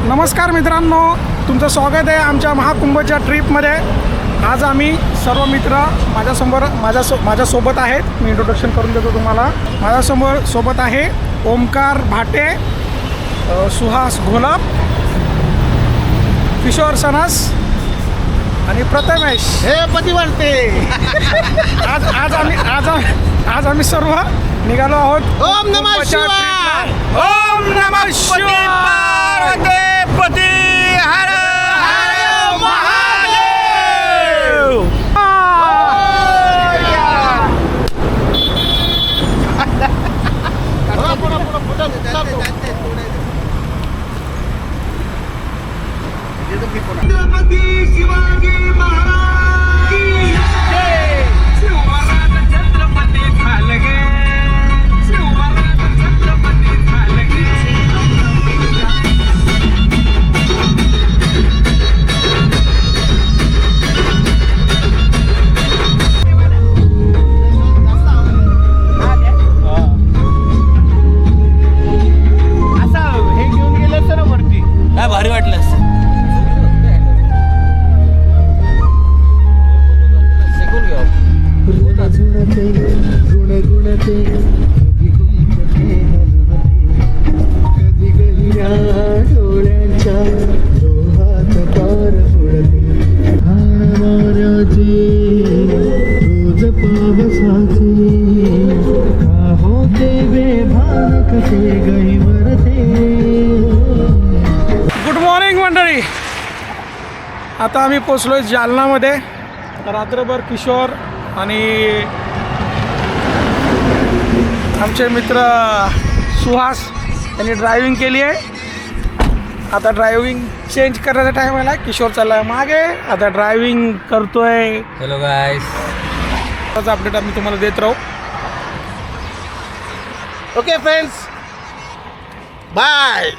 नमस्कार मित्रांनो, तुमचं स्वागत आहे आमच्या महाकुंभच्या ट्रिपमध्ये। आज आम्ही सर्व मित्र माझ्यासोबत आहेत। मी इंट्रोडक्शन करून देतो तुम्हाला। माझ्यासोबत आहे ओमकार भाटे, सुहास घोलप, किशोर सनस आणि प्रथमेश हे पती वाटते। आज आम्ही सर्व निघालो आहोत। ओम नमः शिवाय। ओम नमः शिवाय। पती हर हर महादेव। छत्रपती शिवाजी महाराज की जय। शिवराज छत्रपती झाले गे, शिवराज छत्रपती झाले गे। असं हे घेऊन गेलं तर वरती काय भारी वाटलं असतं। गुड मॉर्निंग मंडळी। आता आम्ही पोचलोय जालनामध्ये। रात्रभर किशोर आणि आमचे मित्र सुहास यांनी ड्रायव्हिंग केली आहे। आता ड्रायव्हिंग चेंज करण्याचा टाईम आला। किशोर चालला मागे, आता ड्रायव्हिंग करतोय। हॅलो गाईस, त्याचा अपडेट आम्ही तुम्हाला देत राहू। Okay friends, bye.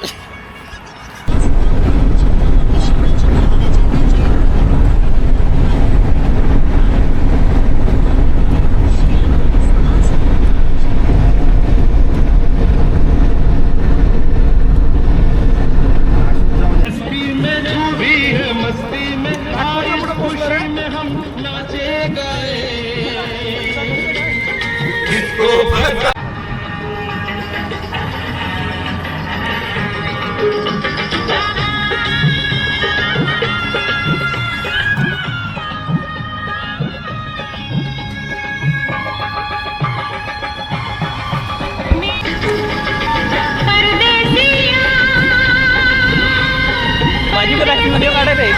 व्हिडिओ काढत आहे।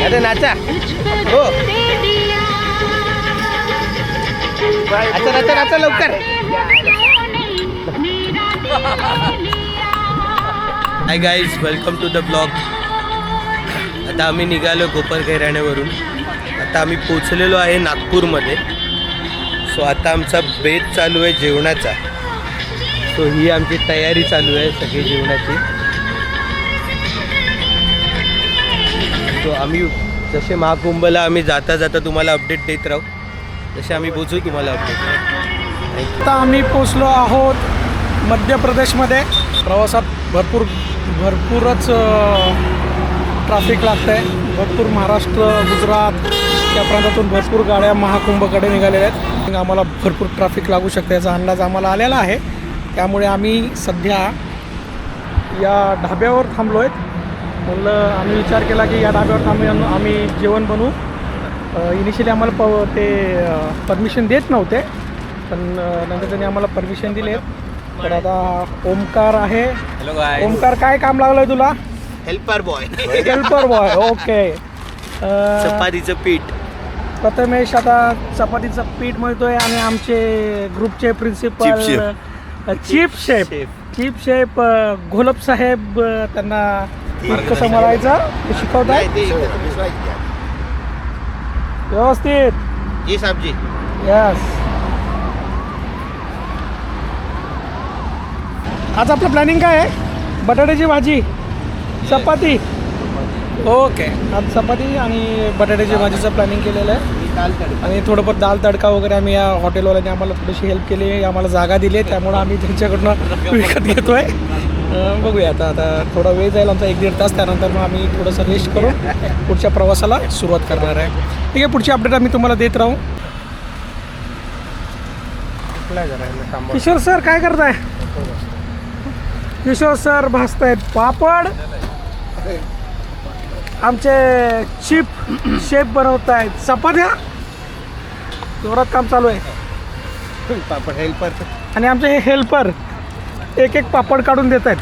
अरे नाचा हो, नाचा नाचा लवकर। Hi guys, welcome to the blog. आता आम्ही निघालो कोपरखैराण्यावरून। आता आम्ही पोचलेलो आहे नागपूरमध्ये। सो आता आमचा बेत चालू आहे जेवणाचा। सो ही आमची तयारी चालू आहे सगळी जेवणाची। सो आम्ही जसे महाकुंभला आम्ही जाता जाता तुम्हाला अपडेट देत राहू, जसे आम्ही पोचू तुम्हाला अपडेट। आता आम्ही पोचलो आहोत मध्य प्रदेशमध्ये। प्रवासात भरपूरच ट्रॅफिक लागतं आहे। भरपूर महाराष्ट्र, गुजरात या प्रांतातून भरपूर गाड्या महाकुंभकडे निघालेल्या आहेत। आम्हाला भरपूर ट्रॅफिक लागू शकते याचा अंदाज आम्हाला आलेला आहे। त्यामुळे आम्ही सध्या या ढाब्यावर थांबलो आहेत। म्हणलं आम्ही विचार केला की या ढाब्यावर आम्ही जेवण बनवू। इनिशियली आम्हाला ते परमिशन देत नव्हते, पण नंतर त्यांनी आम्हाला परमिशन दिले। तर आता ओमकार आहे। Hello guys. ओमकार, काय काम लागलं आहे तुला? Helper boy. Helper boy, okay. चपातीचं पीठ। प्रथमेश आता चपातीचं पीठ मळतोय आणि आमचे ग्रुपचे प्रिन्सिपल चीफ शेफ घोलप साहेब त्यांना पीठ कसं मळायचं ते शिकवत आहे व्यवस्थित। जी साहेब जी। यस। आज आपलं प्लॅनिंग काय आहे? बटाट्याची भाजी, चपाती। ओके, आज चपाती आणि बटाट्याची भाजीचं प्लॅनिंग केलेलं आहे। आणि थोडंफार दाल तडका वगैरे आम्ही या हॉटेलवाल्यांनी आम्हाला थोडीशी हेल्प केली, आम्हाला जागा दिली आहे, त्यामुळं आम्ही त्यांच्याकडनं विकत घेतो आहे. बघूया आता थोडा वेळ जाईल आमचा 1-1.5 तास, त्यानंतर मग आम्ही थोडंसं रेस्ट करून पुढच्या प्रवासाला सुरुवात करणार आहे. ठीक आहे, पुढची अपडेट आम्ही तुम्हाला देत राहू. किशोर सर काय करताय? किशोर सर भाजतायत पापड, आमचे शेफ बनवत आहेत चपात्या, जोरात काम चालू आहे. पापड हेल्पर आणि आमचे हे हेल्पर एक पापड काढून देत आहेत.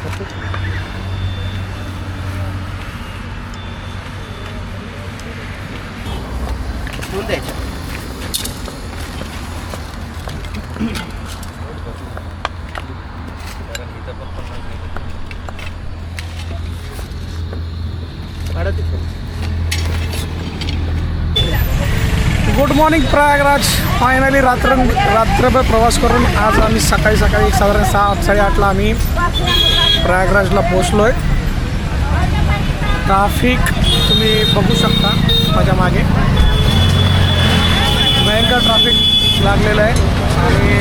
Good morning Prayagraj. फायनली रात्रभर प्रवास करून आज आम्ही सकाळी एक साधारण 7-8:30ला आम्ही प्रयागराजला पोचलो आहे. ट्राफिक तुम्ही बघू शकता माझ्या मागे, भयंकर ट्राफिक लागलेलं आहे. आणि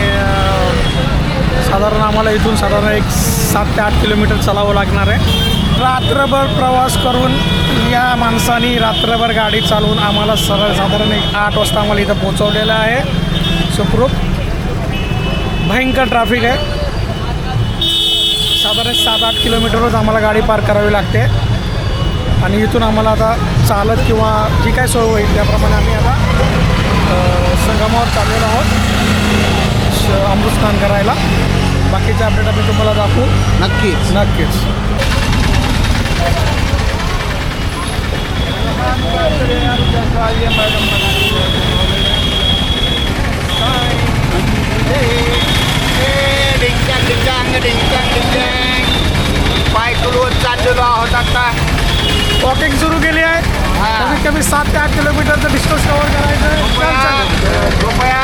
साधारण आम्हाला इथून साधारण एक 7 ते 8 किलोमीटर चालावं लागणार आहे. रात्रभर प्रवास करून या माणसानी रात्रभर गाडी चालवून आम्हाला साधारण एक 8 वाजता आम्हाला इथं पोहोचवलेलं आहे सुखरूप. भयंकर ट्रॅफिक आहे. साधारण 7-8 किलोमीटरच आम्हाला गाडी पार्क करावी लागते. आणि इथून आम्हाला आता चालत किंवा जी काय सोय होईल त्याप्रमाणे आम्ही आता संगमावर चाललेलो आहोत अमृतस्नान करायला. बाकीचे अपडेट आम्ही तुम्हाला दाखवू नक्कीच. पाय तुडवत चाललेलो आहोत. आता वॉकिंग सुरू केली आहे. कमीत कमी 7 ते 8 किलोमीटरचं डिस्टन्स कव्हर करायचं आहे. कृपया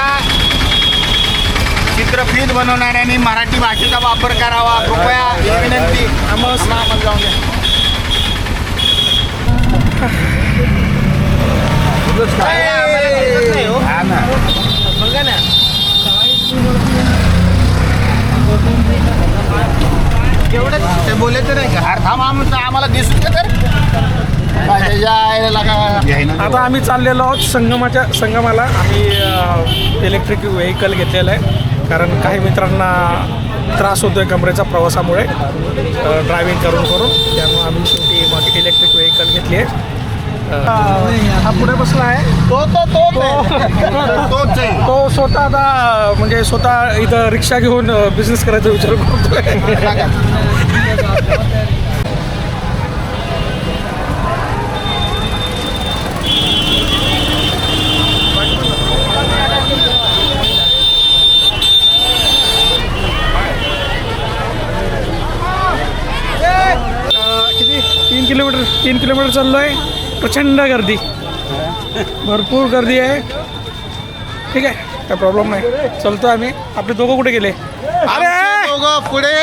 चित्रफित बनवणाऱ्यांनी मराठी भाषेचा वापर करावा, कृपया ही विनंती. आम्हाला जाऊन द्या. एवढंच ते बोलायचं नाही का? थांब आम्हाला दिसू दे तर. आता आम्ही चाललेलो आहोत संगमाला. आम्ही इलेक्ट्रिक व्हेकल घेतलेलं आहे कारण काही मित्रांना त्रास होतो आहे कमरेचा प्रवासामुळे ड्रायव्हिंग करून. त्यामुळे आम्ही शेवटी मग इलेक्ट्रिक व्हेकल घेतली आहे. हा पुढे बसला आहे तो स्वतः आता म्हणजे स्वतः इथं रिक्षा घेऊन बिझनेस करायचा विचार करतोय. किती 3 किलोमीटर चाललो आहे. प्रचंड गर्दी, भरपूर गर्दी आहे. ठीक आहे, काय प्रॉब्लेम नाही, चलतो आम्ही. आपले दोघं कुठे गेले? अरे दोघं पुढे,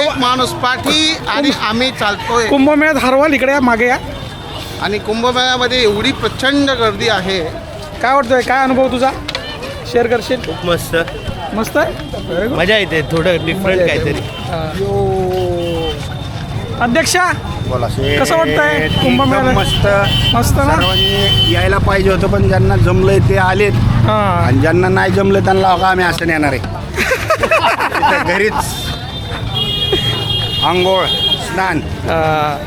एक माणूस पाठी आणि आम्ही चालतोय. कुंभमेळ्यात हरवाल इकडे या, मागे या. आणि कुंभमेळ्यामध्ये एवढी प्रचंड गर्दी आहे. काय वाटतंय, काय अनुभव तुझा शेअर करशील? खूप मस्त मस्त आहे, मजा येते. थोडं डिफरंट काहीतरी. अध्यक्षा बोला कसं वाटतंय कुंभमेळा? मस्त मस्त ना. सर्वांनी यायला पाहिजे होतं, पण ज्यांना जमलंय ते आलेत. हां, आणि ज्यांना नाही जमलं त्यांना बघा आम्ही असं येणार आहे. घरीच आंघोळ स्नान,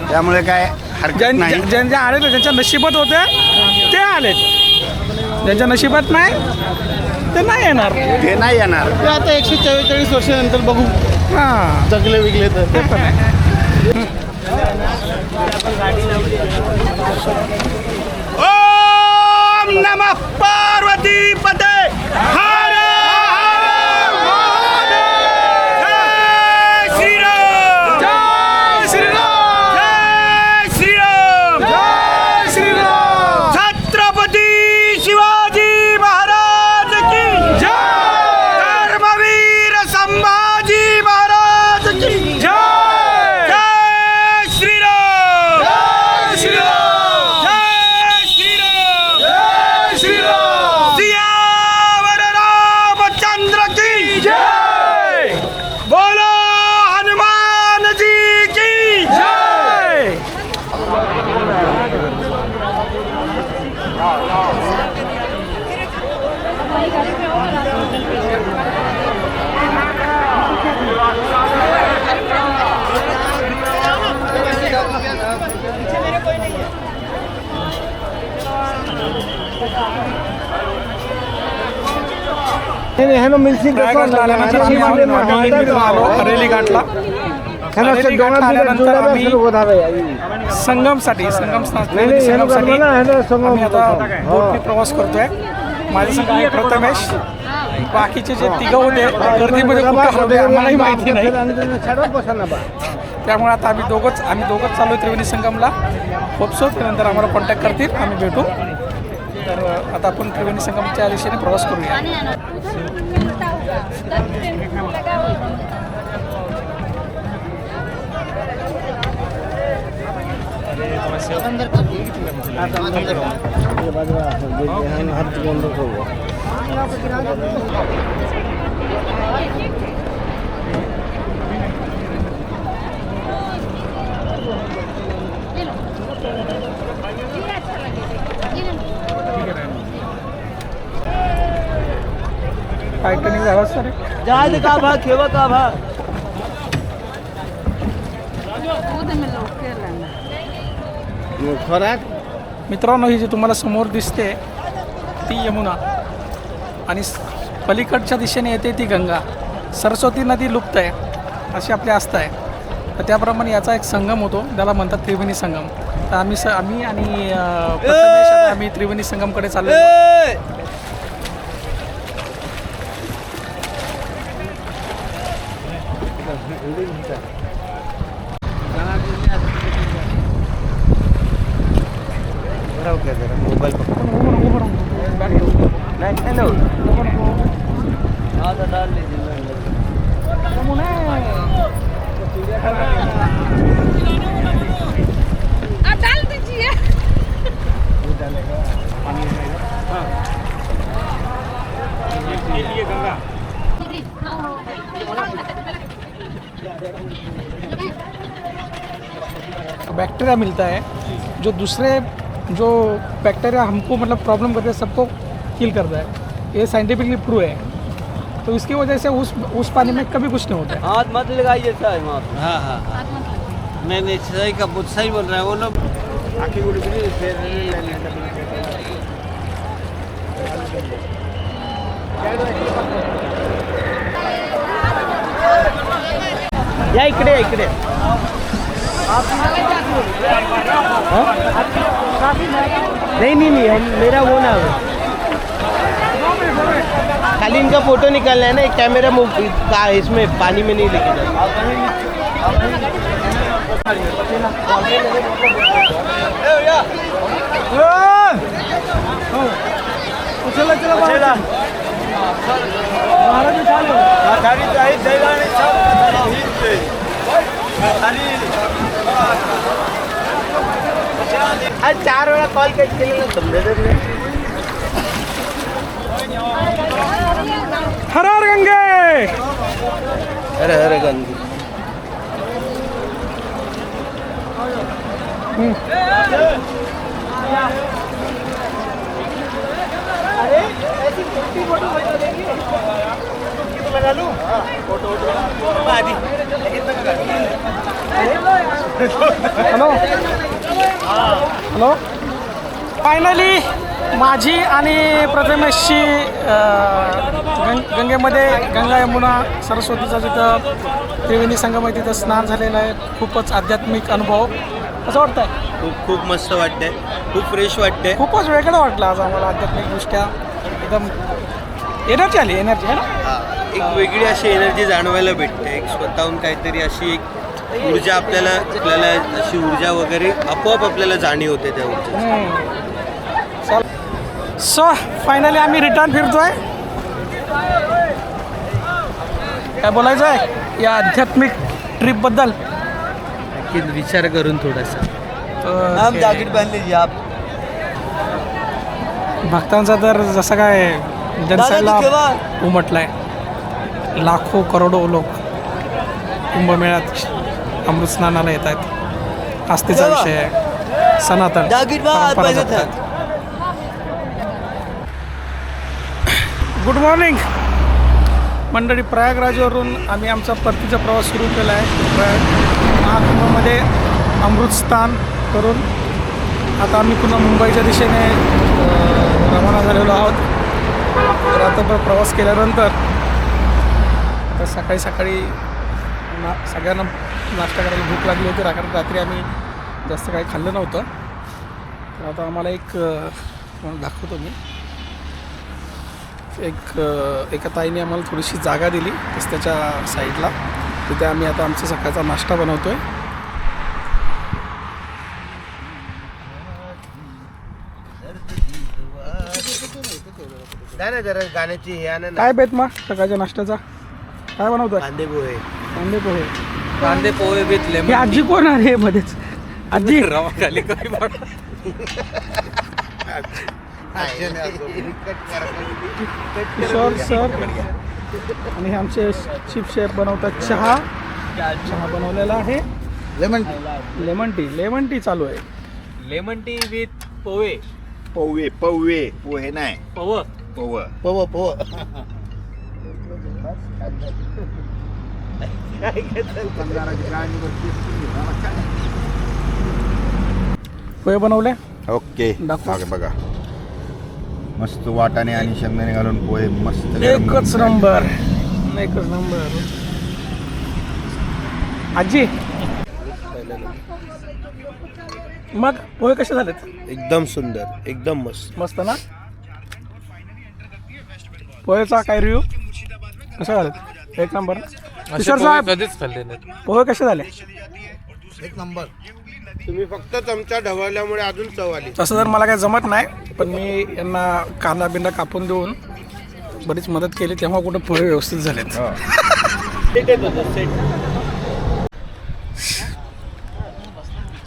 त्यामुळे काय हरकत नाही. ज्यांच्या आले ना, ज्यांच्या नशिबात होते ते आलेत, ज्यांच्या नशिबात नाही ते नाही येणार. ते नाही येणार. ते आता 144 वर्षानंतर बघू, हां, जगले विकले तर. ते पण आहे. ओम नमः पार्वती पते. हर प्रयागराजला आल्यानंतर आम्ही आलो हरेली घाटला. हरेली घाटला आल्यानंतर आम्ही संगमसाठी संगमसाठी आम्ही आता बोटने प्रवास करतोय. माझ्या संग आहे प्रथमेश. बाकीचे जे तिघं होते गर्दीमध्ये कुठे होते आम्हालाही माहिती नाही. त्यामुळे आता आम्ही दोघंच चालू त्रिवेणी संगमला. होपसो त्यानंतर आम्हाला कॉन्टॅक्ट करतील, आम्ही भेटू. तर आता आपण त्रिवेणी संगमच्या दिशेने प्रवास करूया. टायटॅनिक झाला सर. जहाज का भाग खेवा का भाग मित्रांनो, ही जी तुम्हाला समोर दिसते ती यमुना आणि पलीकडच्या दिशेने येते ती गंगा. सरस्वती नदी लुप्त आहे अशी आपली आस्था आहे. तर त्याप्रमाणे याचा एक संगम होतो, त्याला म्हणतात त्रिवेणी संगम. तर आम्ही आणि प्रथमेश आता आम्ही त्रिवेणी संगमकडे चाललो. मोबाईल डाल डाल दीजिए. बैक्टीरिया मिलता है जो बैक्टीरिया हमको मतलब प्रॉब्लम करते हैं सबको किल करता है. ये साइंटिफिकली प्रूव है. तो इसकी वजह से उस पानी में कभी कुछ नहीं होता है. हाथ मत लगाइए सर. हाँ हाँ हाँ नहीं सही का सही बोल रहे हैं वो लोग. या इकडे इकडे. नहीं हम मेरा वो ना हो. खाली इनका फोटो निकालना है ना. एक कैमरा का इसमें पानी में नहीं लेके आज 4 वेळा कॉल केलेला समजतच नाही. हर हर गंगे. अरे अरे गंदी. अरे ऐसी फोटो लगा लूं. फोटो आधी. Hello hello. फायनली माझी आणि प्रथमेशची गंगेमध्ये गंगा यमुना सरस्वतीचा जिथं त्रिवेणी संगम आहे तिथं स्नान झालेलं आहे. खूपच आध्यात्मिक अनुभव. कसं वाटतंय? खूप मस्त वाटतंय. खूप फ्रेश वाटतंय. खूपच वेगळं वाटलं आज आम्हाला आध्यात्मिकदृष्ट्या. एकदम एनर्जी आली. एनर्जी आहे ना. एक वेगळी अशी एनर्जी जाणवायला भेटते. एक स्वतःहून काहीतरी अशी एक ऊर्जा आपल्याला अशी ऊर्जा वगैरे आपोआप आपल्याला जाणीव होते त्या ऊर्जा. सो फायनली आम्ही रिटर्न फिरतोय. काय बोलायचं आहे या आध्यात्मिक ट्रिपबद्दल? विचार करून थोडासा. हम जॅकेट पहन लीजिए आप. भक्तांचा तर जसं काय जनसैला उमटलाय. लाखो करोडो लोक कुंभमेळ्यात अमृत स्नानाला येत आहेत. आस्थेचा विषय आहे. सनातन परंपरा जपतात. गुड मॉर्निंग मंडळी. प्रयागराजवरून आम्ही आमचा परतीचा प्रवास सुरू केला आहे. महाकुंभमध्ये अमृतस्नान करून आता आम्ही पुन्हा मुंबईच्या दिशेने रवाना झालेलो आहोत. रात्रभर प्रवास केल्यानंतर आता सकाळी सकाळी सगळ्यांना नाश्ता करायला भूक लागली होती, कारण रात्री आम्ही जास्त काही खाल्लं नव्हतं. तर आता आम्हाला तुम्हाला दाखवतो मी एका ताईने आम्हाला थोडीशी जागा दिली रस्त्याच्या साईडला. तिथे आम्ही आता आमचा सकाळचा नाश्ता बनवतो आहे. जरा गाण्याची हे आणा ना. काय बेत मग सकाळच्या नाश्त्याचा काय बनवतोय? कांदे पोहे. कांदे पोहे. कांदे पोहे घेतले ही आजी कोण आहे मध्येच? आजी रवा खाली काही किशोर सर आणि हे आमचे चीफ शेफ बनवतात चहा बनवलेला आहे. लेमन टी चालू आहे. लेमन टी विथ पोहे. पोहे नाही पव पोहे बनवले. ओके दाखव. बघा मस्त वाटाणे आणि शेंगदाणे घालून पोहे मस्त गरम एकच गरम. नंबर. आजी मग पोहे कसे झालेत? एकदम सुंदर, एकदम मस्त. मस्त ना. पोहेचा काय रिव्ह्यू कसे झालेत? एक नंबर. किशोर साहेब कधीच खाल्ले नाही. पोहे कसे झाले? एक नंबर. तुम्ही फक्त चमचा ढवळल्यामुळे अजून चव आली. तसं तर मला काही जमत नाही, पण मी यांना कांदा बिंदा कापून देऊन बरीच मदत केली, तेव्हा कुठं पोहे व्यवस्थित झालेत.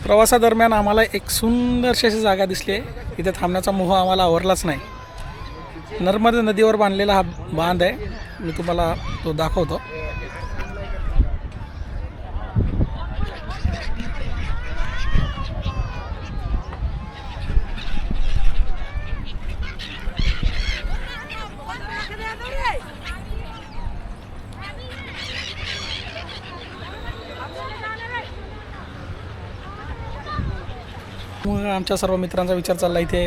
प्रवासादरम्यान आम्हाला एक सुंदरशी अशी जागा दिसली आहे. इथे थांबण्याचा मोह आम्हाला आवरलाच नाही. नर्मदा नदीवर बांधलेला हा बांध आहे. मी तुम्हाला तो दाखवतो. मग आमच्या सर्व मित्रांचा विचार चालला इथे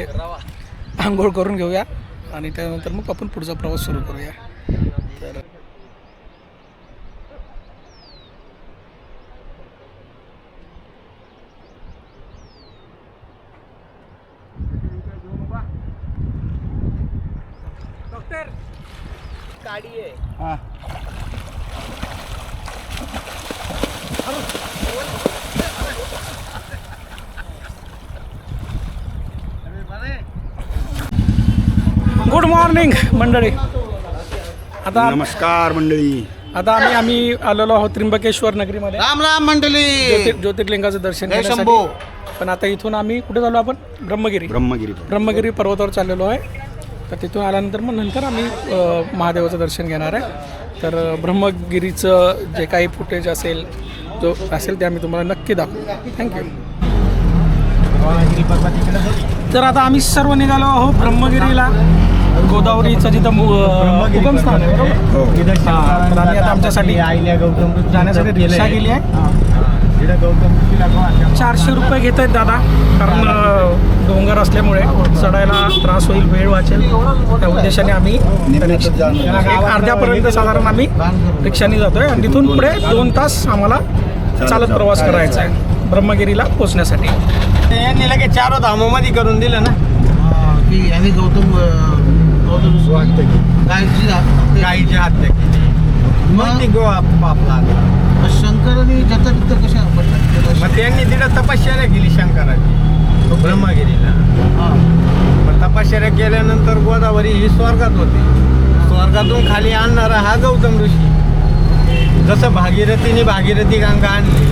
आंघोळ करून घेऊया आणि त्यानंतर मग आपण पुढचा प्रवास सुरू करूया. तर गाडी आहे. गुड मॉर्निंग मंडळी. आता नमस्कार मंडळी. आता आम्ही आलेलो आहोत त्र्यंबकेश्वर नगरीमध्ये राम राम मंडळी. ज्योतिर्लिंगाचं दर्शन जय घेण्यासाठी. शंभो. पण आता इथून आम्ही कुठे झालो? आपण ब्रह्मगिरी पर्वतावर चाललेलो आहे. तर तिथून आल्यानंतर मग नंतर आम्ही महादेवाचं दर्शन घेणार आहे. तर ब्रह्मगिरीचं जे काही फुटेज असेल ते आम्ही तुम्हाला नक्की दाखवू. थँक्यू. तर आता आम्ही सर्व निघालो आहोत ब्रह्मगिरीला. गोदावरीचं जिथं उगमस्थान आहे बरोबर. तर आम्ही आता आमच्यासाठी जाण्यासाठी रिक्षा गेली आहे. 400 रुपये घेत आहेत दादा, कारण डोंगर असल्यामुळे चढायला त्रास होईल, वेळ वाचेल त्या उद्देशाने आम्ही एक अर्ध्यापर्यंत साधारण आम्ही रिक्षाने जातोय आणि तिथून पुढे 2 तास आम्हाला चालत प्रवास करायचा आहे ब्रह्मगिरीला पोहोचण्यासाठी. यांनी लगेच 4 धामोमध्ये करून दिलं ना. की आम्ही गौतम गाईची हत्या केली मग ती आपला शंकराने जाता तिथं कशा मग त्यांनी तिथं तपश्चर्या केली शंकराची ब्रह्मगिरीला. मग तपश्चर्या केल्यानंतर गोदावरी ही स्वर्गात होती. स्वर्गातून खाली आणणारा हा गौतम ऋषी. जसं भागीरथी गंगा आणली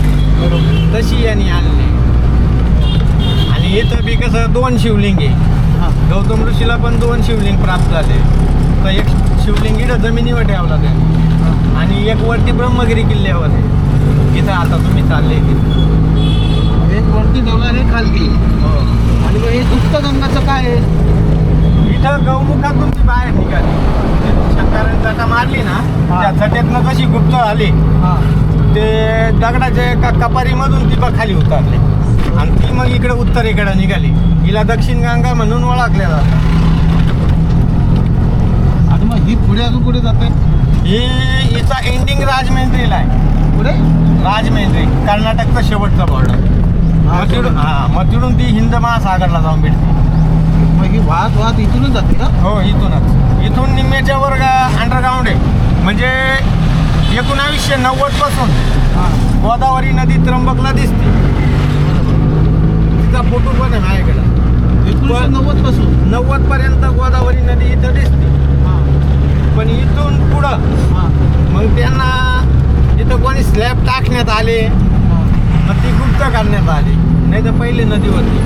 तशी यांनी आणली. आणि इथं बी कसं 2 शिवलिंग आहे. गौतम ऋषीला पण 2 शिवलिंग प्राप्त झाले. तर एक शिवलिंग इथं जमिनीवर ठेवला ते आणि एक वरती ब्रह्मगिरी किल्ल्यावर आहे. तिथं आता तुम्ही चालले एक वरती ठेवला हे खाली. आणि मग हे गुप्त गंगाचं काय आहे? इथं गौमुखातून ती बाहेर निघाली. शंकराने जटा मारली ना, त्या जटेतनं कशी गुप्त आली ते दगडाच्या कपारीमधून ती खाली उतरली आणि ती मग इकडे उत्तरेकडे निघाली. हिला दक्षिण गंगा म्हणून ओळखल्या जातात. मग ही पुढे अजून कुठे जाते? हिचा एंडिंग राजमेंद्रीला आहे. पुढे राजमेंद्री कर्नाटकचा शेवटचा बॉर्डर. मग तिकडून ती हिंद महासागरला जाऊन भेटते. मग ही वाहत इथूनच जाते का? हो इथूनच. इथून निम्म्याच्या वर अंडरग्राऊंड आहे. म्हणजे 1990 पासून गोदावरी नदी त्र्यंबकला दिसते. तिचा फोटो पण आहे माझ्याकडे. 1990 पासून 90 पर्यंत गोदावरी नदी इथं दिसते. पण इथून पुढं मग त्यांना इथं कोणी स्लॅब टाकण्यात आले, मग ती गुप्त करण्यात आली. नाही तर पहिले नदी होती.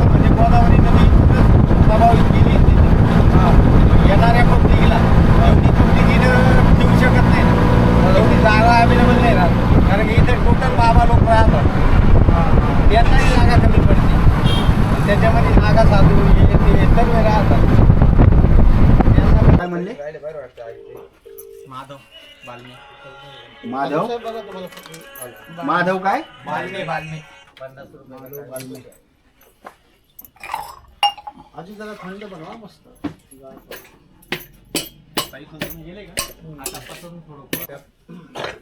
म्हणजे गोदावरी नदी प्रभावित केली. येणाऱ्या पब्लिकला एवढी ठेवू शकत नाही. एवढी जागा अवेलेबल नाही राहत. कारण की इथे टोटल बाबा लोक राहतात. त्यांनाही जागा कमी पडते. त्याच्यामध्ये नागा साधू हे ते सर्व राहतात. काय म्हणले? माधव बालमे. माधव माधव काय? बालमे बालमे. अजून जरा थंड बनवा मस्त.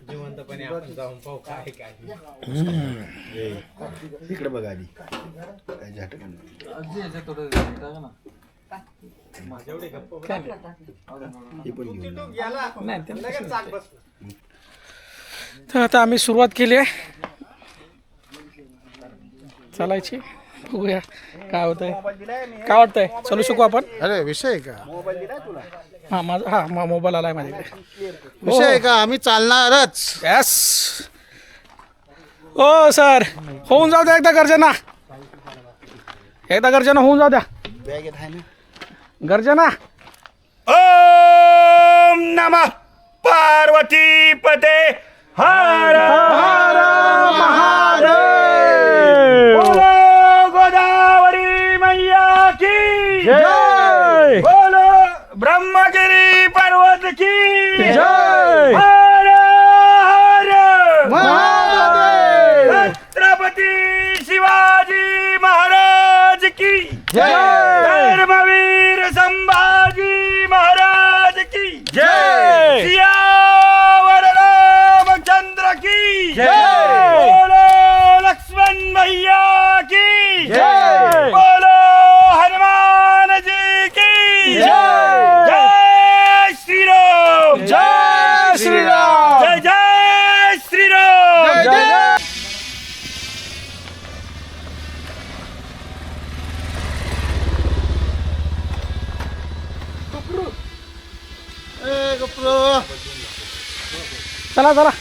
जिवंतपणे आपण जाऊन पाहू काय काय. इकडे बघा आधी काय झटकन. हे पण घेऊन जा. तर आता आम्ही सुरुवात केली आहे चालायची. बघूया काय होतंय. काय वाटतंय चालू शकू आपण? अरे विषय आहे का? हां माझा मोबाईल आलाय माझ्याकडे. विषय आहे का? आम्ही चालणारच. यस. ओ सर होऊन जाऊ द्या एकदा गर्जना. एकदा गर्जना होऊन जाऊ द्या. बॅग आहे ना? गर्जना. ओम नमः पार्वती पते हर हर महादेव. बोलो गोदावरी मैया की जय. बोलो ब्रह्मगिरी पर्वत की जय. हर हर महादेव. छत्रपती शिवाजी महाराज की जय. धर्मवीर संभाजी महाराज की जय. सियावर रामचंद्र की जय. बोलो लक्ष्मण भैया की जय. बोलो हनुमान जी की जय. जय श्री राम. जय श्रीराम. जय जय श्री राम. जय जय. ए गप्रो. चला चला.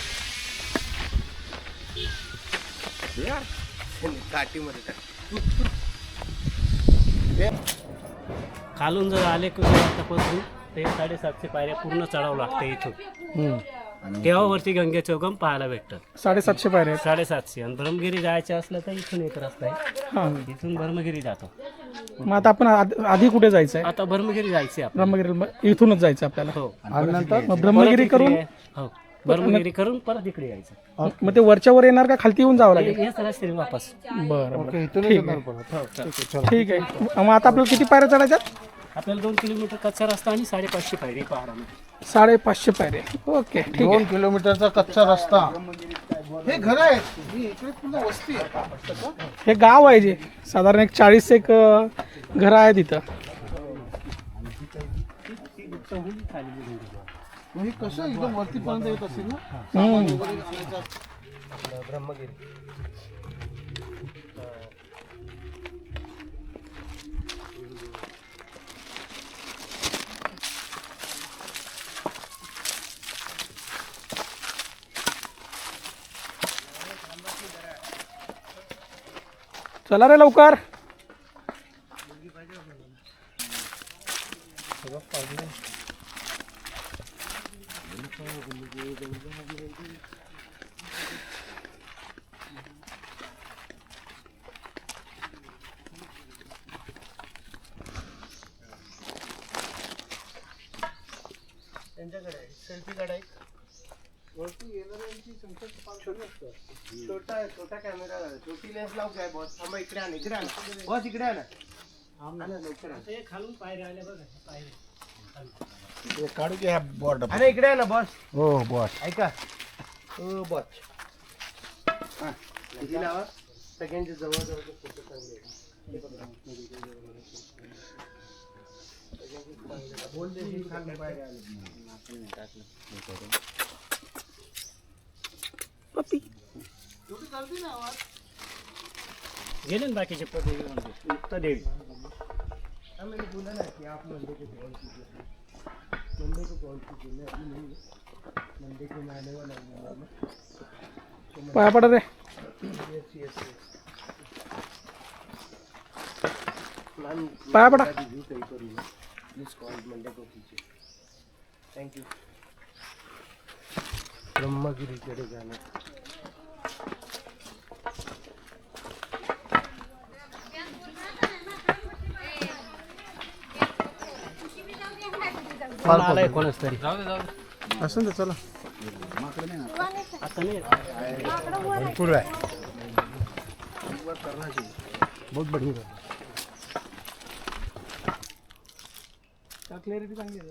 खालून जर आले की आतापासून ते 750 पायऱ्या पूर्ण चढावं लागतं इथून. तेव्हा वरती गंगेचं उगम पाहायला भेटतं. 750 पायऱ्या आहेत. 750. आणि ब्रह्मगिरी जायचं असलं तर इथून एक रस्ता आहे. हां इथून ब्रह्मगिरी जातो. मग आता आपण आधी कुठे जायचं आहे? आता ब्रह्मगिरी जायची आपण. ब्रह्मगिरी इथूनच जायचं आपल्याला. हो. आणि नंतर मग ब्रह्मगिरी करून हो ब्रह्मगिरी करून परत इकडे यायचं. मग ते वरच्या वर येणार का खालती येऊन जावं लागेल? हेच रस्ते वापस. बरं बरं इथून ठीक येणार आहे. परत. ठीक आहे. मग आता आपल्याला किती पायऱ्या चढायच्या? आपल्याला 2 किलोमीटर कच्चा रस्ता आणि 550 पायरी पहाडामध्ये. 550 पायऱ्या. ओके ठीक आहे. 2 किलोमीटरचा कच्चा रस्ता. हे घर आहे. इकडे पूर्ण वस्ती आहे. हे गाव आहे जे साधारण एक 40 एक घरं आहेत इथं. मग हे कसं एकदम वरतीपर्यंत येत असेल ना? हम्म. चला रे लवकर. छोटा कॅमेरा छोटी लेन्स लावू काय बॉस? इकडे आण बॉस. इकडे आण. हे खालून पायऱ्या आल्या बघा पायऱ्या. हे काढू की ह्या बॉर्ड अरे इकडे आहे ना बॉस हो बॉस ऐका बॉस सगळ्यांच्या जवळ गेले ना बाकीचे पदवी नुकतं देवी. पाया पडा रे. पाया पडा. थँक्यू ब्रह्मगिरीकडे जाणं. कोण आलाय कोणच तरी असं चला. आता नाही भरपूर आहे बहुत बढिया. क्लॅरिटी चांगली आहे.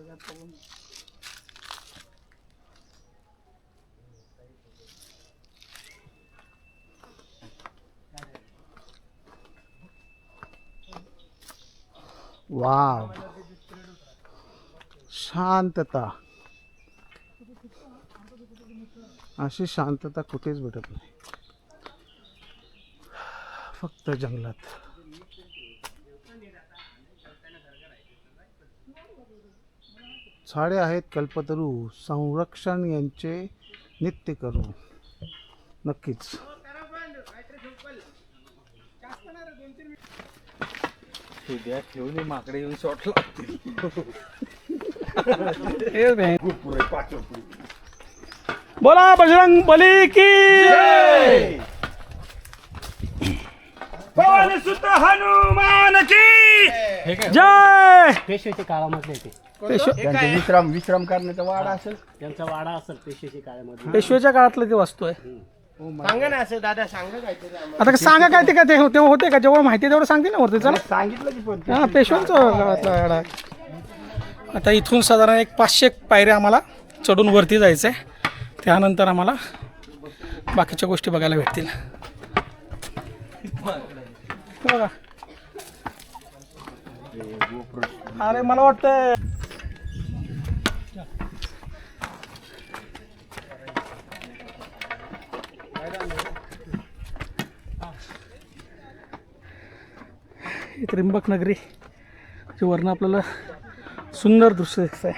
वाव शांतता. अशी शांतता कुठेच भेटत नाही, फक्त जंगलात. झाडे आहेत कल्पतरू, संरक्षण यांचे नित्य करू. नक्कीच. ठेवून माकडे येऊन शॉट लागतील. बोला बजरंग बली की हनुमान की जय. पेशवेच्या काळामधले ते त्यांचे विश्राम करण्याचा वाडा असेल. त्यांचा वाडा असेल पेशवेच्या काळामध्ये. पेशवेच्या काळातलं ते वास्तू आहे. सांगा ना असं दादा सांगा काहीतरी आम्हाला. आता सांगा काय ते तेव्हा होते का, जेवढं माहिती तेवढं सांगते ना वरती. चला. सांगितलं की पण हां पेशव्यांचं काळातला वाडा. आता इथून साधारण एक 500 पायऱ्या आम्हाला चढून वरती जायचं आहे. त्यानंतर आम्हाला बाकीच्या गोष्टी बघायला भेटतील. बघा अरे मला वाटतं त्र्यंबक नगरी वरनं आपल्याला सुंदर दृश्य दिसत आहे.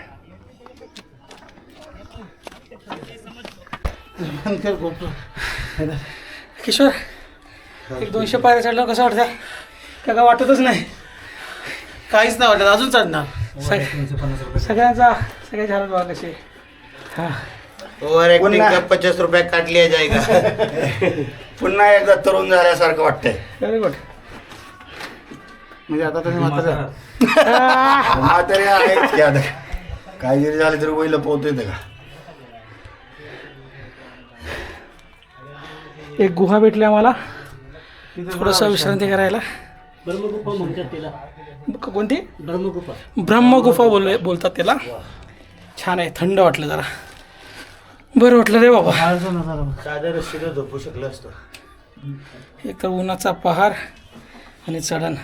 किशोर एक 200 पायऱ्या चढलं कसं वाटतं? काय वाटतच नाही. काहीच नाही वाटत, अजून चढणार. सगळ्यांचा सगळ्याच्या हालत बघा कशी. हां ओव्हर ऍक्टिंग का 50 रुपये काट लिया जाएगा. पुन्हा एकदा तरुण झाल्यासारखं वाटतंय. Very good. म्हणजे आता तुम्ही म्हातारे आहेत की आता काही जरी झाले तरी वय लपवता येतं का? एक गुहा भेटली आम्हाला थोडंसं विश्रांती करायला. ब्रह्मगुफा म्हणतात त्याला. कोणती? ब्रह्मगुफा. ब्रह्मगुफा बोलतात त्याला. छान आहे, थंड वाटलं जरा, बरं वाटलं रे बाबा. साध्या रस्त्याला झोपू शकलो असतो. एक तर उन्हाचा पहार आणि चढण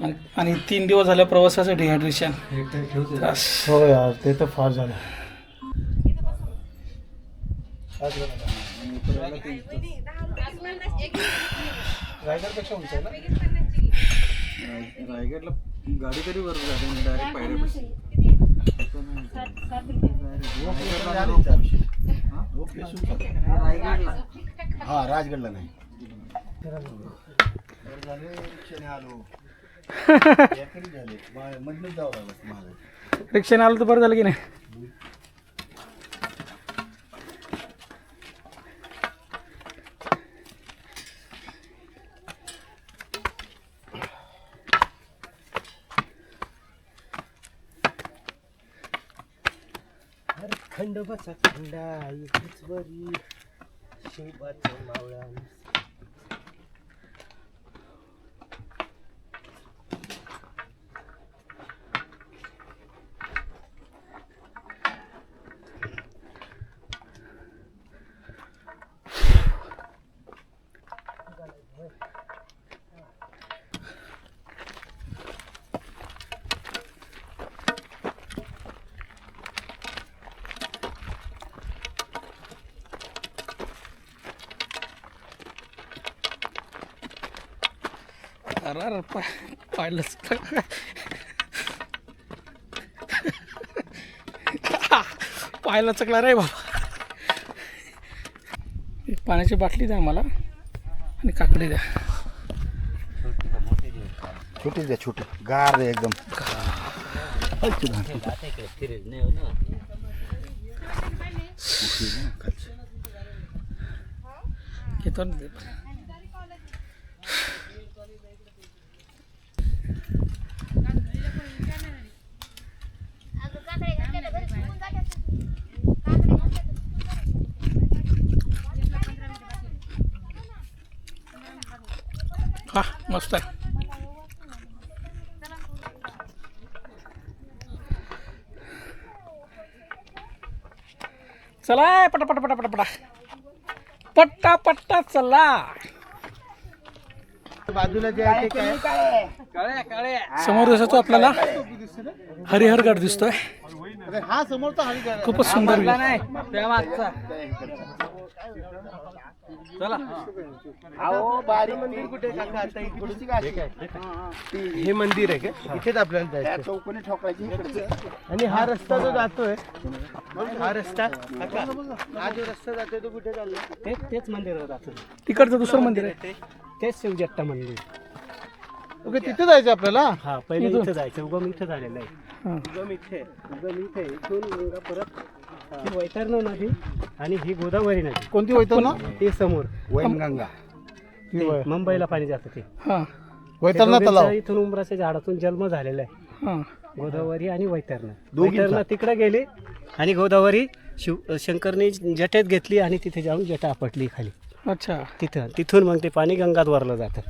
आणि 3 दिवस झाल्या प्रवासाचं डिहायड्रेशन. हो यार ते तर फार झालं. रायगडपेक्षा उंच आहे ना. रायगडला गाडी तरी बरोबर जाते डायरेक्ट पायऱ्यापासून. हा राजगडला नाही. रिक्षाने आलं तर बरं झालं की नाही. खंड बसा खंडा एकच बरी शिवबाचं मावळा. अरे पाहिलंच पाहायला चकला रे बाबा. एक पाण्याची बाटली द्या मला आणि काकडी द्या. छोटी द्या छोटी गार आहे एकदम. घेतो ना ते. हा मस्त आहे. चला पटा पटा पटा पटा पटा पट्टा पट्टा चला. बाजूला जे आहे ते काय समोर दिसतो आपल्याला हरिहरगड दिसतोय. अरे हा समोरचा हरिहर खूपच सुंदर view. बारी मंदिर कुठे काका आता इकडची काय हे मंदिर आहे का इथेच आपल्याला त्या जायचं. चौकोनी ठोकायची इकडचं. आणि हा रस्ता जो जातोय हा रस्ता काका, हा जो रस्ता जातोय तो कुठे चालला? तेच मंदिर जातं. तिकडचं दुसरं मंदिर आहे. तेच शिवजट्टा मंदिर. ओके तिथे जायचं आपल्याला. हा पहिले इथं जायचं. उगम इथं झालेलं आहे. हा. उगम इथे इथून गंगा परत ही वैतरणा नदी आणि ही गोदावरी नदी. कोणती वैतरणा? ते समोर वैनगंगा. ते मुंबईला पाणी जातं ते. हा वैतरणा ते तलाव. दोघींचा इथून उंबराच्या झाडातून जन्म झालेला आहे. हा गोदावरी आणि वैतरणा. दोघींचा? वैतरणा तिकडे गेली आणि गोदावरी शंकरने जटेत घेतली आणि तिथे जाऊन जटा आपटली खाली. अच्छा तिथून मग ते पाणी गंगात वरलं जातं.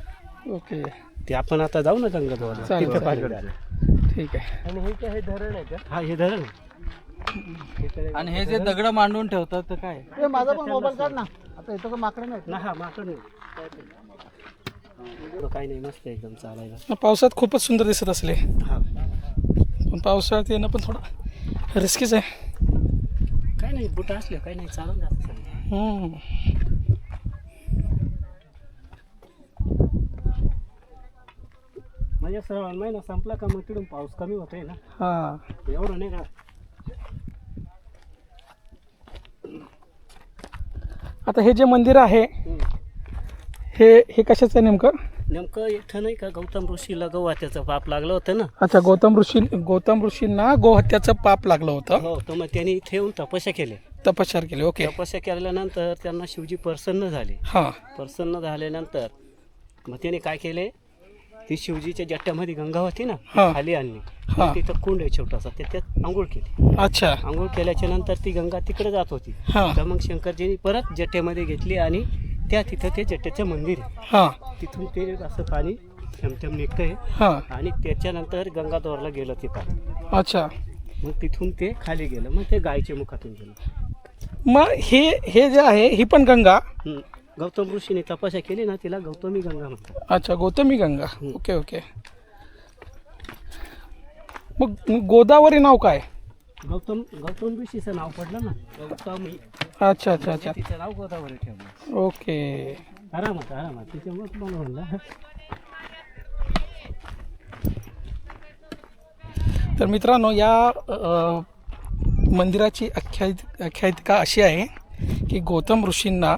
ओके ते आपण आता जाऊ ना गंगात वरलं. चालेल, तिथं पाणी चालेल. जाणार. ठीक आहे. आणि हे काय हे धरण आहे का? हा हे धरण आहे. आणि हे जे दगड मांडून ठेवतात तर काय ए, माझा पण मोबाईल काढ ना. आता इथं माकडे नाही. ना हा माकड नाही. काही नाही मस्त आहे एकदम चालायला. पावसात खूपच सुंदर दिसत असले हा पण पावसाळ्यात येणं पण थोडं रिस्कीच आहे. काही नाही बुट असले काही नाही चालून जातं सगळं. म्हणजे श्रावण महिना संपला का मग तिकडून पाऊस कमी होतोय ना. हा एवढं नाही का. आता हे जे मंदिर आहे हे कशाचं आहे नेमकं? नेमकं इथं नाही का गौतम ऋषीला गौहत्याचं पाप लागलं होतं ना. अच्छा गौतम ऋषींना गोहत्याचं पाप लागलं होतं. हो तर मग त्यांनी इथे येऊन तपस्या केली. तपश्चर्या केली. ओके. तपस्या केल्यानंतर त्यांना शिवजी प्रसन्न झाले. हा प्रसन्न झाल्यानंतर मग त्याने काय केले, ती शिवजीच्या जट्ट्यामध्ये गंगा होती ना हा. खाली आणली. हा. मग तिथं कुंड आहे छोटासा, त्याच्यात आंघोळ केली. अच्छा आंघोळ केल्याच्या नंतर ती गंगा तिकडे जात होती. हा तर मग शंकरजींनी परत जट्ट्यामध्ये घेतली आणि तिथं ते जट्ट्याचं मंदिर आहे. हा तिथून ते असं पाणी थेंब निघतंय हा आणि त्याच्यानंतर गंगाधरला गेलं ते पाणी. अच्छा. मग तिथून ते खाली गेलं. मग ते गायच्या मुखातून गेलं. मग हे जे आहे ही पण गंगा. गौतम ऋषीने तपस्या केली ना, तिला गौतमी गंगा म्हणतात. अच्छा गौतमी गंगा. Okay okay. मग गोदावरी नाव काय? गौतम ऋषीचं नाव पडलं ना गौतमी. अच्छा अच्छा अच्छा. तिचं नाव गोदावरी ठेवलं. ओके. आरामात तिच्यामुळे मला म्हणलं. तर मित्रांनो या मंदिराची आख्यायिका अशी आहे की गौतम ऋषींना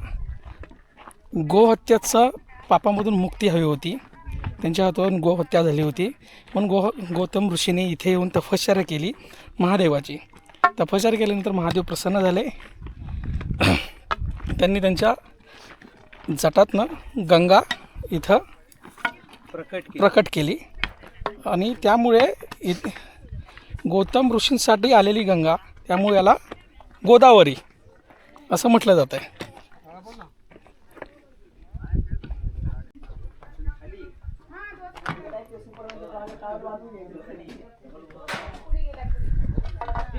गोहत्याचा पापामधून मुक्ती हवी होती. त्यांच्या हातून गोहत्या झाली होती म्हणून गौतम ऋषीने इथे येऊन तपश्चर्या केली महादेवाची. तपश्चर्या केल्यानंतर महादेव प्रसन्न झाले. त्यांनी त्यांच्या जटातनं गंगा इथं प्रकट केली आणि त्यामुळे गौतम ऋषींसाठी आलेली गंगा, त्यामुळे याला गोदावरी असं म्हटलं जातं आहे.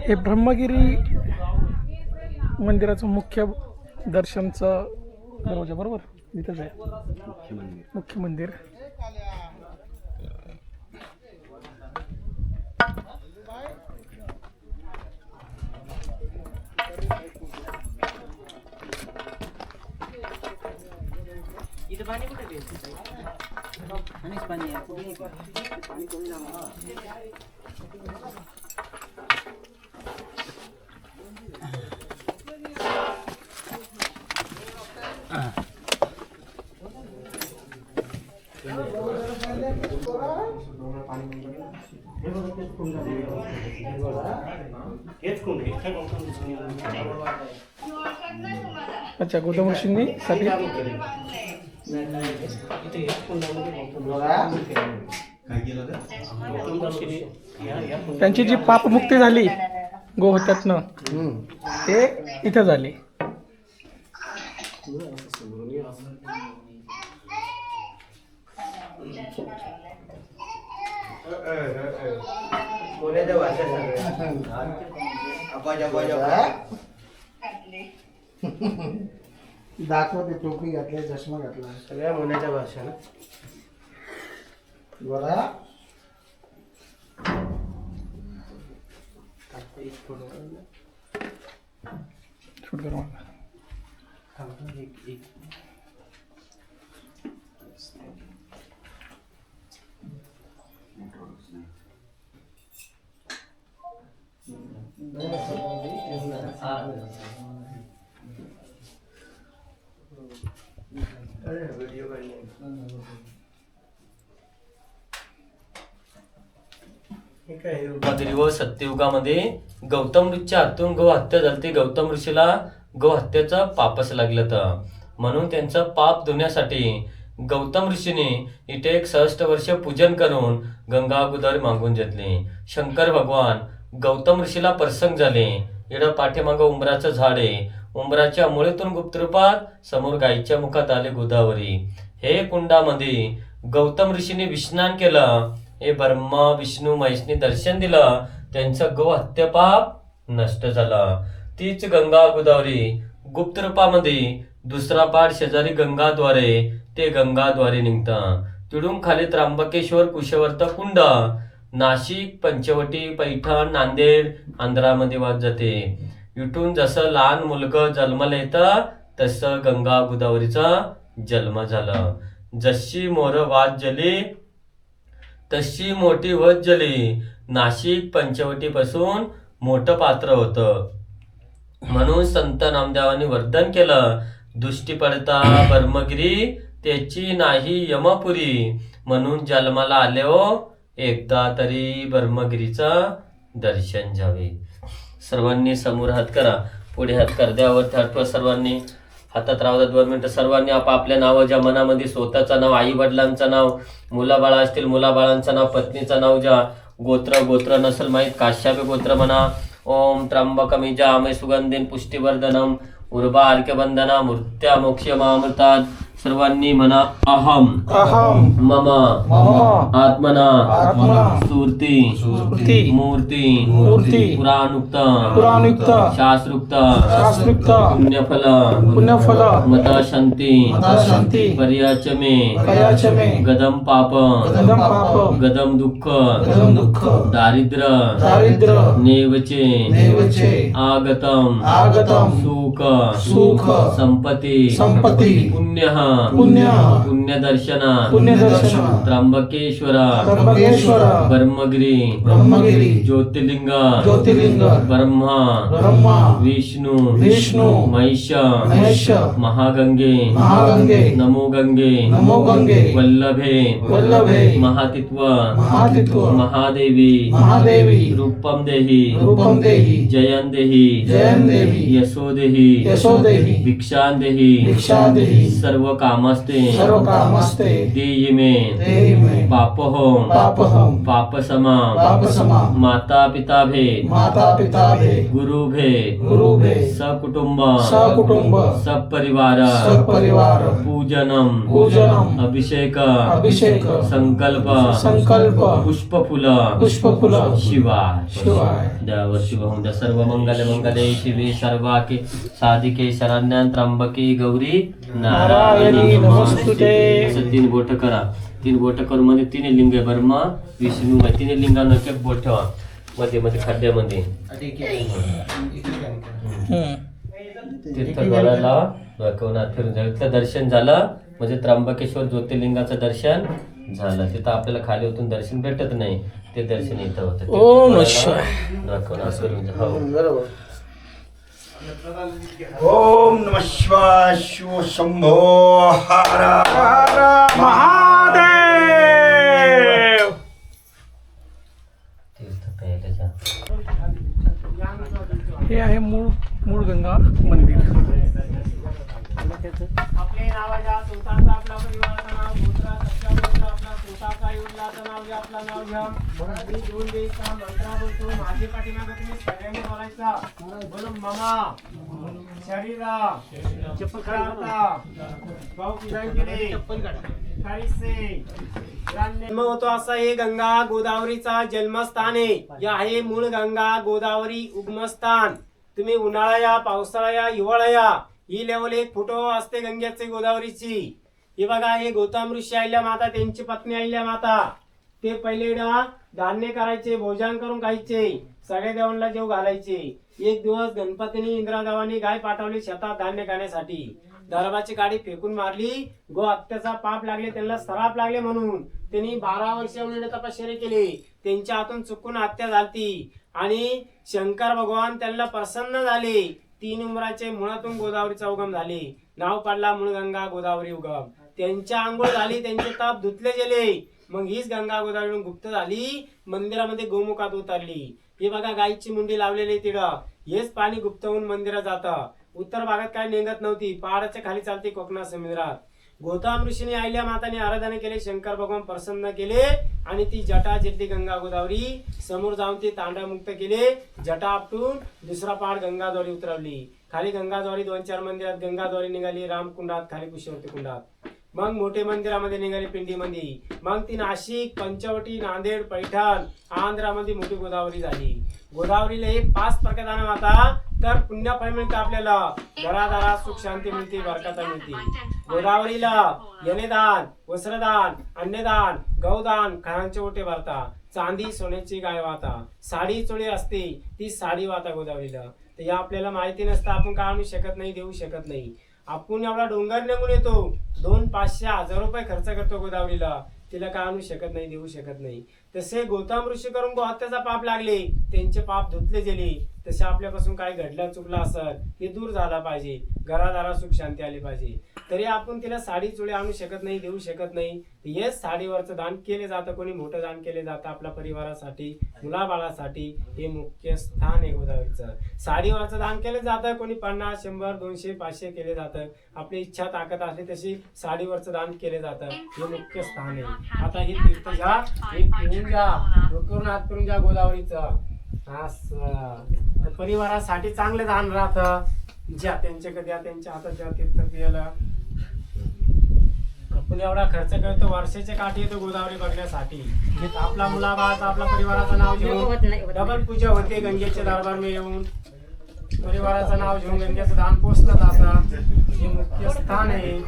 हे ब्रह्मगिरी मंदिराचं मुख्य दर्शनचं दरवाजा बरोबर इथंच आहे. मुख्य मंदिर. अच्छा गौतम ऋषींनी साठी त्यांची जी पापमुक्ती झाली गोहत्यातनं ते इथं झाली. मोन्याच्या भाषा दाखवते टोपी घातली चष्मा घातला सगळ्या मोन्याच्या भाषा ना. बरा शूट करू मला. युगामध्ये व सत्ययुगामध्ये गौतम ऋषीच्या हातून गौ हत्या झाली. गौतम ऋषीला गौ हत्याचं पापच लागलं होतं. म्हणून त्यांचं पाप धुण्यासाठी गौतम ऋषीने इथे एक 66 वर्ष पूजन करून गंगा गोदावरी मागून घेतले. शंकर भगवान गौतम ऋषीला प्रसन्न झाले. इकडं पाठीमागं उंबराचं झाड आहे. उंबराच्या मुळीतून गुप्तरूपात समोर गायीच्या मुखात आले गोदावरी. हे कुंडामध्ये गौतम ऋषीने विस्नान केलं. हे ब्रह्मा विष्णू महेशने दर्शन दिलं. त्यांचं गौ हत्या पाप नष्ट झालं. तीच गंगा गोदावरी गुप्त रूपामध्ये दुसरा पाठ शेजारी गंगाद्वारे ते गंगाद्वारे निघतं. तिडून खाली त्र्यंबकेश्वर कुशवर्त कुंड नाशिक पंचवटी पैठण नांदेड आंध्रामध्ये वाद जाते. इथून जसं लहान मुलगं जन्माला येतं तसं गंगा गोदावरीचा जन्म झाला. जशी मोर वाद जली तशी मोठी वत जली. नाशिक पंचवटीपासून मोठं पात्र होतं. म्हणून संत नामदेवांनी वर्णन केलं. दृष्टी पडता ब्रह्मगिरी त्याची नाही यमपुरी. म्हणून जन्माला आले हो एकदा तरी ब्रह्मगिरीचं दर्शन घ्यावे. सर्वांनी समोर हात करा. पुढे हात कर द्यावर आठवा. सर्वांनी हातात राहू 2 मिनिटं. सर्वांनी आपापल्या नावाच्या मनामध्ये स्वतःचं नाव, आई वडिलांचं नाव, मुलाबाळा असतील मुलाबाळांचं नाव, पत्नीचं नाव ज्या गोत्र नसेल माहीत काश्यापे गोत्र म्हणा. ओम त्र्यंबकम जामहे सुगंधीन पुष्टिवर्धनम उर्वा अर्क्यबंधना मूर्त्या मोक्ष मामृतात. सर्वांनी म्हणा अहम अहम मम मम आत्मना आत्मना सुरती सुरती मूर्ती मूर्ती पुराणुक्त पुराणयुक्त शास्त्रोक्त शास्त्रोक्त पुण्यफल पुण्यफल मता शांती शांती पर्याच मे कयाच मे गदम पाप गदम पाप गदम दुःख गदम दुःख दारिद्र दारिद्र नेवचे नेवचे आगतम आगतम सुख सुख संपत्ती संपत्ती पुण्य पुण्य पुण्यदर्शन पुण्यदर्शन त्र्यंबकेश्वर त्र्यंबकेश्वर ब्रह्मगिरी ब्रह्मगिरी ज्योतिर्लिंग ज्योतिर्लिंग ब्रह्मा ब्रह्मा विष्णू विष्णू महिष महेश महागंगे महागंगे नमो गंगे नमो गंगे वल्लभे वल्लभे महातित्व महातित्व महादेवी महादेवी रूपम देहि रूपम देहि जयं देहि जयं देहि यशो देहि यशो देहि भिक्षां देहि भिक्षा देहि सर्व कामस्ते सर्व कामस्ते देहि मे देहि मे पापहोम पापहम पापसमा पापसमा माता पिता भेद माता पिता भेद गुरु भेद गुरु भेद सकुटुंब सकुटुंब सपरिवार सपरिवार पूजनम पूजनम अभिषेक अभिषेक संकल्प संकल्प पुष्पफुल पुष्पफुल शिवाय शिवाय देव शिवम द सर्व मंगले शिवे सर्वाके साधिके शरण्यां त्र्यंबके गौरी नारायणी नमस्तुते. असं 3 बोट करा. 3 बोट करून मध्ये 3 लिंग आहे. ब्रह्मा विष्णू 3 लिंगांना एक बोट ठेवा मध्ये मध्ये खड्ड्यामध्ये. तीर्थगडाला लावा. फिरून जाईल. दर्शन झालं म्हणजे त्र्यंबकेश्वर ज्योतिर्लिंगाचं दर्शन झालं. तिथं आपल्याला खाली उतरून दर्शन भेटत नाही, ते दर्शन इथं होतं. ते ओम तुम्हाला शिवाय. दाखवणार करून हो. बरोबर. ओम नमः शिवाय शिव शंभो हर हर महादेव. तीर्थ पहिल्याच्या हे आहे मूळ गंगा मंदिर. आपले नावाच्या स्वतःचा आपला परिवाराचं नाव, गोत्रा सच्चा गोत्र आपला स्वतःचा युवलाचं नाव घ्या, आपला नाव घ्या. मी दोन वेळचा मंत्र बोलतो, माझे पाठीमागे तुम्ही सगळ्यांनी बोलायचा. बोलून मामा शरीरा चप्पलता भाऊ किसान केले जन्म होतो असा हे गंगा गोदावरीचा जन्मस्थान आहे. या आहे मूळ गंगा गोदावरी उगमस्थान. तुम्ही उन्हाळा या, पावसाळा या, हिवाळा या, ही लेवल एक फोटो असते गंगेचे गोदावरीची. हे बघा, हे गौतम ऋषी अहिल्या माता, त्यांची पत्नी अहिल्या माता. ते पहिले धान्य करायचे, भोजन करून खायचे, सगळ्या देवांना जेव घालायचे. एक दिवस गणपतीने इंद्रादेवानी गाय पाठवली शेतात धान्य खाण्यासाठी. दरबाची गाडी फेकून मारली. गो हत्याचा पाप लागले, त्यांना सराप लागले म्हणून त्यांनी 12 वर्ष तपश्चर्या केली. त्यांच्या हातून चुकून हत्या झाली आणि शंकर भगवान त्यांना प्रसन्न झाले. 3 उंबराचे मुळातून गोदावरीचा उगम झाले. नाव पाडला मूळ गंगा गोदावरी उगम. त्यांच्या आंघोळ झाली, त्यांचे ताप धुतले गेले. मग हीच गंगा गोदावरी गुप्त झाली, मंदिरामध्ये गोमुखात उतरली. हे बघा, गायीची मुंडी लावलेली तिथं. हेच पाणी गुप्त होऊन मंदिरात जातं. उत्तर भागात काय निघत नव्हती, पहाडाच्या खाली चालते कोकणात समुद्रात. गौतम ऋषीने अहिल्या माताने आराधना केले, शंकर भगवान प्रसन्न केले आणि ती जटा जिरली गंगा गोदावरी. समोर जाऊन ती तांडवमुक्त केले. जटा आपटून दुसरा पहाड गंगाद्वारी उतरवली. खाली गंगाद्वारी 2-4 मंदिरात गंगाद्वारी निघाली, रामकुंडात, खाली पुष्यवती कुंडात. मग मोठे मंदिरामध्ये निघाले, पिंडीमध्ये. मग ती नाशिक, पंचवटी, नांदेड, पैठण, आंध्रामध्ये मोठी गोदावरी झाली. गोदावरीला हे 5 प्रकारदान वाहता तर पुण्यफळ मिळतं आपल्याला. घरादारात सुख शांती मिळते, बरकता मिळते. गोदावरीला यनेदान, वस्त्रदान, अन्नदान, गौदान, खणांचे ओटे भरता. चांदी सोन्याची गाय वाहता. साडी चोळी असते, ती साडी वाहता गोदावरीला. तर या आपल्याला माहिती नसतं, आपण काय आणू शकत नाही, देऊ शकत नाही. आपण एवढा डोंगर निघून येतो, 200, 500, 1000 रुपये खर्च करतो गोदावरीला, तिला काय आणू शकत नाही, देऊ शकत नाही. तसे गौतम ऋषी करून गोहत्याचा पाप लागले, त्यांचे पाप धुतले गेले. तसे आपल्यापासून काय घडलं चुकलं असत, हे दूर झाला पाहिजे. घरादारा सुख शांती आली पाहिजे. तरी आपण तिला साडी चोळी आणू शकत नाही, देऊ शकत नाही. हेच साडीवरचं दान केले जातं. कोणी मोठं दान केले जातं आपल्या परिवारासाठी, मुलाबाळासाठी. हे मुख्य स्थान आहे गोदावरीचं. साडीवरचं दान केलं जातं. कोणी 50, 100, 200, 500 केले जातं. आपली इच्छा ताकद असली तशी साडीवरचं दान केले जातं. हे मुख्य स्थान आहे. आता हे तीर्थ घ्या, हे पिऊन घ्या, डोक्यावरून हात करून घ्या गोदावरीचं. असं परिवारासाठी चांगलं दान राहतं. ज्या त्यांच्याकडे द्या, त्यांच्या हातात द्या तीर्थ पियाला. आपण एवढा खर्च करतो, वर्षाच्या काठी येतो गोदावरी बघण्यासाठी. आपला मुलाबाळाचा, आपल्या परिवाराचं नाव घेऊन डबल पूजा होते गंगेच्या दरबार में येऊन. परिवाराचं नाव घेऊन गंगेचं दान पोचलं जातं. हे मुख्य स्थान आहे.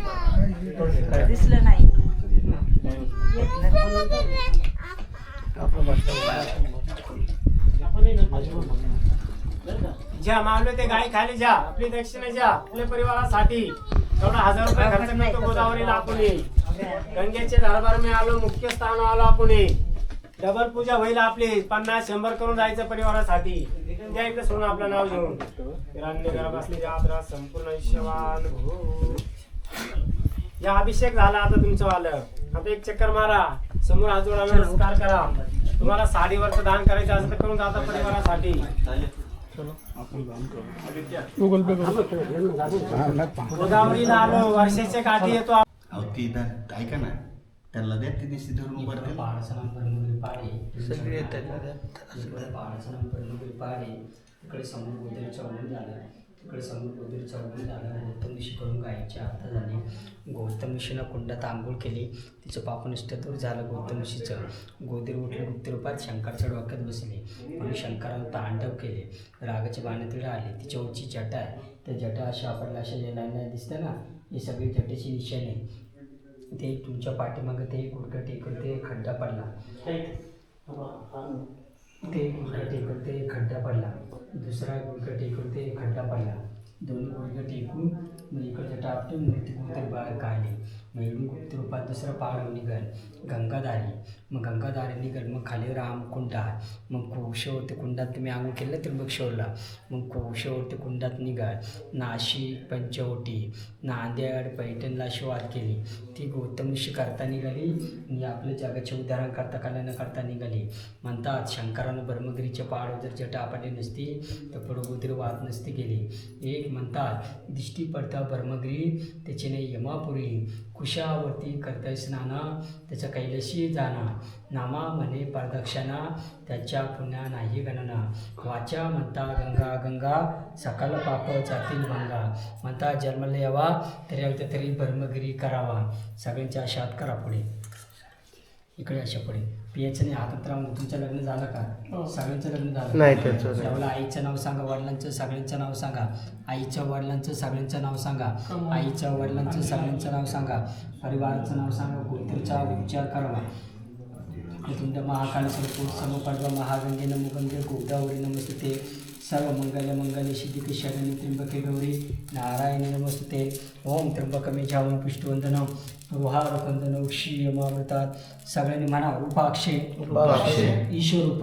दिसलं नाही. ज्या मावले ते गाय खाली जा, आपली दक्षिणा ज्या आपल्या परिवारासाठी. तेवढा 1000 रुपये खर्च करतो गोदावरीला आपण. गंगेचे दरबार में आलो, मुख्य स्थान आलो आपण. डबल पूजा होईल आपली. 50, 100 करून जायचं परिवारासाठी. त्या इकडे सोडून आपलं नाव घेऊन हिरण्यगर्भ असलेली यात्रा संपूर्ण आयुष्यवान हो. या अभिषेक झाला आता तुमचं वालं. आता एक चक्कर मारा, समोर हात जोडा, नमस्कार करा. तुम्हाला साडीवरचं दान करायचं असं तर करून जाता परिवारासाठी. गुगल पे करू. गोदावरीला आलो, वर्षाच्या काठी येतो. अहो ती ऐका ना, त्यांना द्या ती दिसती धरून उभं राहते. सगळे त्यांना द्या. तिकडे समोर गोदरी चौगुन झालं. तिकडे समोर गोदरी चौगुन झालं. गौतम ऋषी करून गायीची हात झाली. गौतम ऋषीनं कुंडात आंघोळ केली. तिचं पापनिष्ठ दूर झालं गौतम ऋषीचं. गोदरी उठले गुप्त रूपात शंकरच्या डोक्यात बसले. म्हणून शंकरानं तांडव केले. रागाची बाणं तिला आली. तिच्या उंची जटा आहे. त्या जटा अशा आपल्याला अशा येणार दिसतं ना, ही सगळी जटेची निशाणी आहे. ते तुमच्या पाठीमागं ते गुडघा टेकून ते खड्डा पडला. ते गुडघा टेकून ते खड्डा पडला. दुसरा गुडघा टेकून ते खड्डा पडला. 2 गुडघे टेकून इकडच्या टापटून ती गोदरी बाहेर काढली. मग इकडून गुप्त रूपात दुसरं पहाड निघाल गंगाधारी, मग गंगाधारी निघाल, मग खाली रामकुंड आहे, मग कोशेवरती कुंडात तुम्ही आंघोळ केलं त्र्यंबकेश्वरला, मग कोशेवरती कुंडात निघाल, नाशिक पंचवटी नांदेड पैठणला शुरुवात केली, ती गौतम ऋषी करता निघाली आणि आपल्या जगाचे उदाहरण करता कल्याण करता निघाली. म्हणतात शंकरानं ब्रह्मगिरीच्या पहाडावर जर जटा आपली नसती तर पुढे वाहत नसती गेली. एक म्हणतात दिष्टी पडता ब्रह्मगिरी त्याच्याने यमापुरी, कुशावरती करता स्नाना त्याच्या कैलाशी जाणा, नामा म्हणे प्रदक्षिणा त्याच्या पुण्या नाही गणना, वाचा म्हणता गंगा गंगा सकल पाप जातील भंगा, म्हणता जन्मला यावा तरी ब्रह्मगिरी करावा. सगळ्यांच्या आशात करा पुढे, इकडे अशा पुढे पियाचं नाही हातात राहून. तुमचं लग्न झालं का? सगळ्यांचं लग्न झालं नाही त्याचं त्यावेळेला आईचं नाव सांगा, वडिलांचं सगळ्यांचं नाव सांगा, आईच्या वडिलांचं सगळ्यांचं नाव सांगा, आईच्या वडिलांचं सगळ्यांचं नाव सांगा, परिवाराचं नाव सांगा, गोत्रीचा विचार करावा. तुमच्या महाकाळ सर्वपूर समपाडवा महागंगे नमोगंगे गोदावरी नमस्ते, सर्व मंगल सिद्धिके शरण्ये त्र्यंबके गौरी नारायणी नमस्ते. ओम त्र्यंबकमे झावं पुष्टवंदनं रुहारकंदनं क्षीयमावृतात. सगळ्यांनी म्हणा रूपाक्षे ईश्वरूप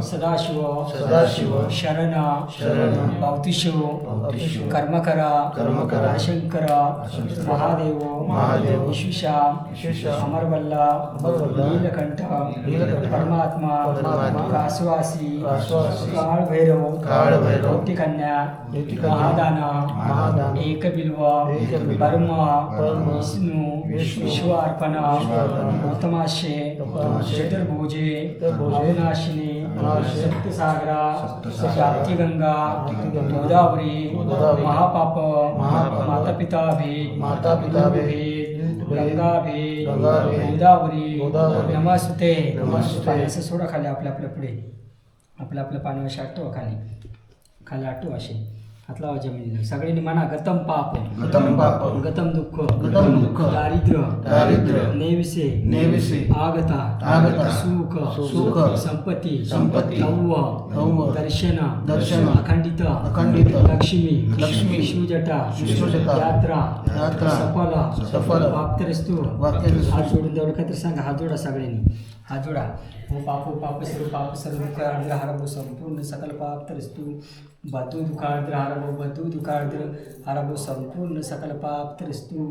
सदाशिव शरण भक्तिशिव कर्मकरा शंकर महादेव विश्वेशा अमरवल्ला नीलकंठ परमात्मा कासवासी काळभैरव कन्या महादाना एकबिल्व ब्रह्मा विष्णू विश्वार्पण उत्तमाशे चतुर्भुजे अविनाशिनी सप्तसागरा व्याप्तिगंगा गोदावरी महापाप मातापिता भेद गंगा भेद गोदावरी नमस्ते. पाण्याचं सोडा खाली आपल्या पुढे आपल्या पाण्यावर आटवा खाली आटवा असे हात लावा जमिनीला. सगळ्यांनी म्हणा गतम पाप गतम दुःख दारिद्र्य नेविसे आगता सुख संपत्ती नव्व दर्शन अखंडित लक्ष्मी शिवजटा यात्रा सफल वाक्यरस्तू. हात जोडून देवढं काय तर सांगा. हात जोडा सगळ्यांनी, हात जोडा. हो पाप सर्व दुःख अर्ध्र हरभो संपूर्ण सकल पाप तरस्तू बधू दुःखार्द्र हरभो संपूर्ण सकल पाप तरस्तू.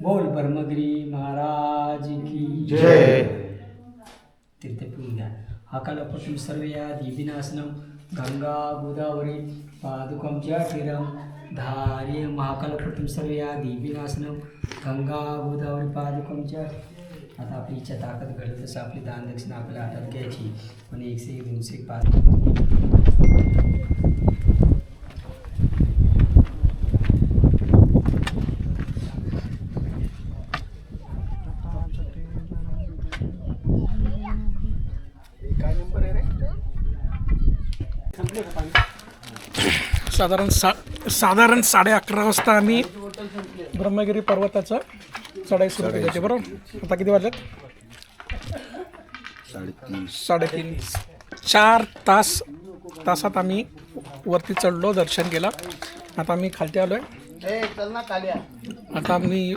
बोल ब्रह्मगिरी महाराज की जय. तीर्थ पिऊन द्या. अकालपटून सर्व या देवीनासनम गंगा गोदावरी पादुकम जटिरम धार्य महाकालपटून सर्व या देवीनासनम गंगा गोदावरी पादुकम जट. आता आपली इच्छा ताकद घडत तसं आपली दान दक्षिणा आपल्याला हातात घ्यायची. पण 1 1 2 1 5 साधारण 11:30 वाजता आम्ही ब्रह्मगिरी पर्वताचं चढाई सुरू केली होती. बरोबर आता किती वाजलेत? 3:30 4 तासात आम्ही वरती चढलो, दर्शन केलं. आता आम्ही खालती आलो आहे. आता आम्ही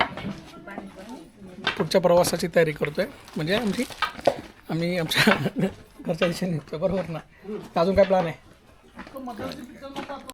पुढच्या प्रवासाची तयारी करतो आहे. म्हणजे आम्ही आमच्या घरच्या दिशेने निघतो. बरोबर ना? अजून काय प्लॅन आहे?